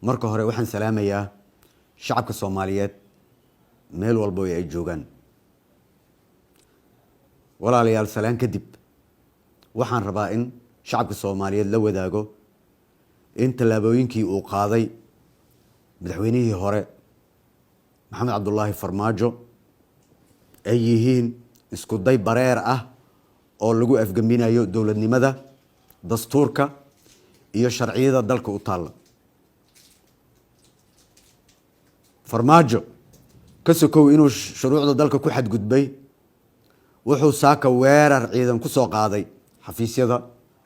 marka hore waxaan salaamayaa shacabka Soomaaliyeed meel walba ay joogaan. walaalayaal salaan kadib waxaan rabaa in shacabka Soomaaliyeed la wadaago in talaabooyinkii uu qaaday madaxweynihii hore Maxamed Cabdullaahi Farmaajo ay yihiin isku day bareer ah oo lagu afgaminayo dawladnimada, dastuurka iyo sharciyada dalka u taala. Farmaajo ka sokow inuu shuruucda dalka ku xadgudbay wuxuu saaka weerar ciidan ku soo qaaday xafiisyada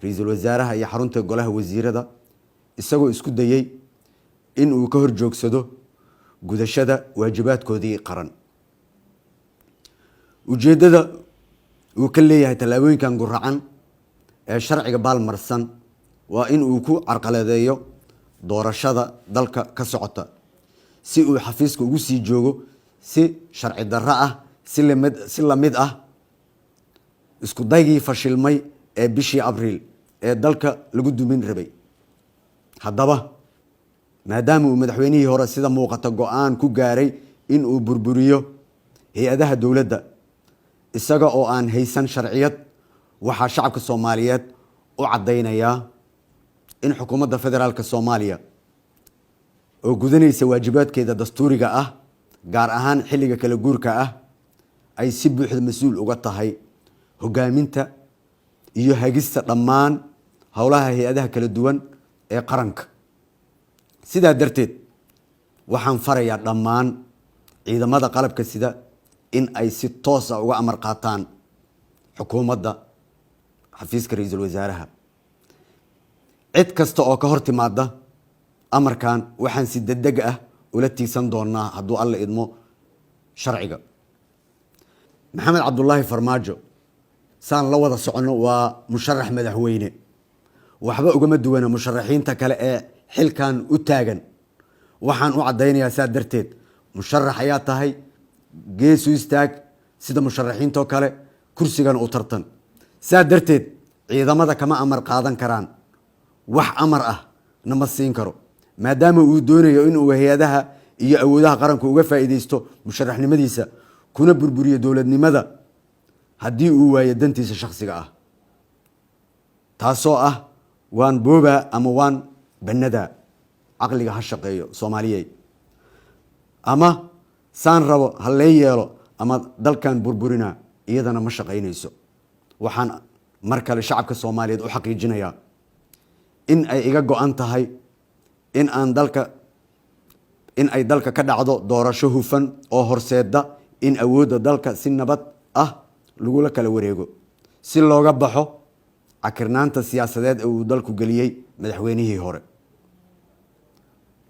ra'iisul wasaaraha iyo xarunta golaha wasiirada isagoo isku dayay in uu ka horjoogsado gudashada waajibaadkoodii qaran. ujeedada uu ka leeyahay talaabooyinkan guracan ee sharciga baalmarsan waa in uu ku carqaladeeyo doorashada dalka ka socota si uu xafiiska ugu sii joogo si sharci darro ah si lamid ah isku daygii fashilmay ee bishii Abriil ee dalka lagu dumin rabay. haddaba maadaama uu madaxweynihii hore sida muuqata go'aan ku gaaray in uu burburiyo hay'adaha dawladda isaga oo aan haysan sharciyad, waxaa shacabka Soomaaliyeed u cadeynayaa in xukuumadda federaalka Soomaaliya oo gudanaysa waajibaadkeeda dastuuriga ah gaar ahaan xilliga kala guurka ah ay si buuxda mas'uul uga tahay hogaaminta iyo hagista dhammaan howlaha hay'adaha kala duwan ee qaranka. sidaa darteed waxaan farayaa dhammaan ciidamada qalabka sida in ay si toos ah uga amar qaataan xukuumadda xafiiska ra'iisul wasaaraha. cid kasta oo ka hor timaada amarkan waxaan si degdeg ah ula tiigsan doonaa hadduu alla idmo sharciga. Maxamed Cabdullaahi Farmaajo saan la wada socono waa musharax madaxweyne, waxba ugama duwana musharaxiinta kale ee xilkan u taagan. waxaan u cadeynayaa saa darteed musharax ayaa tahay, gees u istaag sida musharaxiinta kale kursigan u tartan. saa darteed ciidamada kama amar qaadan karaan, wax amar ah nama siin karo maadaama uu doonayo in uu hay'adaha iyo awoodaha qaranka uga faa'iideysto musharaxnimadiisa kuna burburiyo dawladnimada haddii uu waayo dantiisa shakhsiga ah, taasoo ah waan booba ama waan banada. caqliga ha shaqeeyo Soomaaliyeed, ama saan rabo ha la yeelo ama dalkan burburina iyadana ma shaqeynayso. waxaan mar kale shacabka Soomaaliyeed u xaqiijinayaa in ay iga go'an tahay in ay dalka ka dhacdo doorasho hufan oo horseeda in awoodda dalka si nabad ah lagula kala wareego si looga baxo cakirnaanta siyaasadeed ee uu dalku geliyay madaxweynihii hore.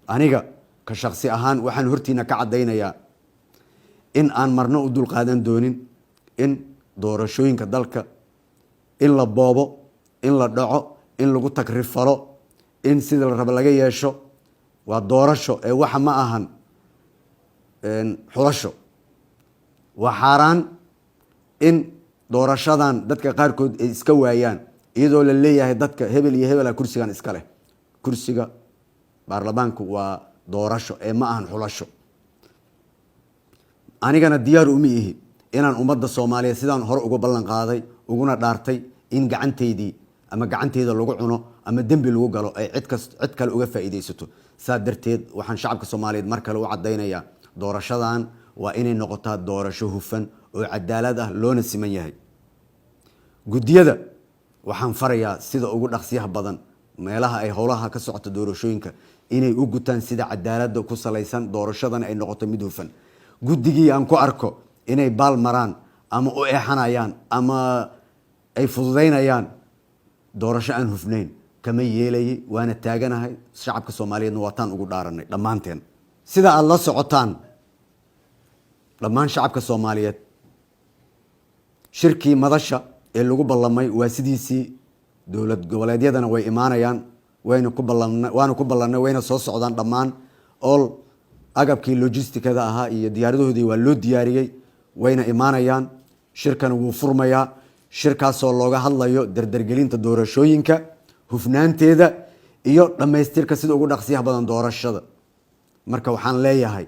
aniga ka shakhsi ahaan waxaan hortiina ka cadeynayaa in aan marna u dulqaadan doonin in doorashooyinka dalka in la boobo, in la dhaco, in lagu takrifalo, in sida la rabo laga yeesho. waa doorasho ee waxa ma ahan xulasho. waa xaaraan in doorashadan dadka qaarkood ay iska waayaan iyadoo la leeyahay dadka hebel iyo hebel kursigan iska leh. kursiga baarlamaanku waa doorasho ee ma ahan xulasho. anigana diyaar uma ihi inaan ummadda Soomaaliyeed sidaan hore uga ballan qaaday uguna dhaartay in gacanteydii ama gacanteeda lagu cuno ama dembi lagu galo ay cid kale uga faa'iideysato. saa darteed waxaan shacabka Soomaaliyeed mar kale u cadeynayaa doorashadan waa inay noqotaa doorasho hufan oo cadaalad ah loona siman yahay. guddiyada waxaan farayaa sida ugu dhaqsiyaha badan meelaha ay howlaha ka socota doorashooyinka inay u gutaan sida cadaaladda ku salaysan doorashadan ay noqoto mid hufan. guddigii aan ku arko inay baal maraan ama u eexanayaan ama ay fududeynayaan doorasho aan hufnayn kama yeelayay, waana taaganahay. shacabka Soomaaliyeedna waataan ugu dhaaranay dhammaanteen. sida aad la socotaan dhammaan shacabka Soomaaliyeed shirkii madasha ee lagu ballamay waa sidiisii. dowlad goboleedyadana way imaanayaan, waana ku ballanay, wayna soo socdaan dhammaan. all agabkii logistikada ahaa iyo diyaaradahoodii waa loo diyaariyey, wayna imaanayaan. shirkana wuu furmayaa. shirkaasoo looga hadlayo dardargelinta doorashooyinka, hufnaanteeda iyo dhamaystirka sida ugu dhaqsiyaha badan doorashada. marka waxaan leeyahay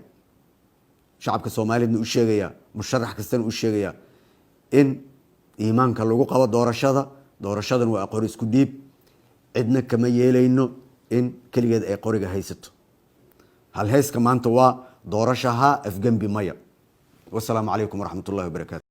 shacabka Soomaaliyeed u sheegaya musharax kastana u sheegaya in iimaanka lagu qabo doorashadan waa qori isku dhiib, cidna kama yeelayno in kaligeed ay qoriga haysato. hal heeska maanta waa doorashaha afgambi maya. wassalaamu calaykum waraxmatullaahi wabarakaatu.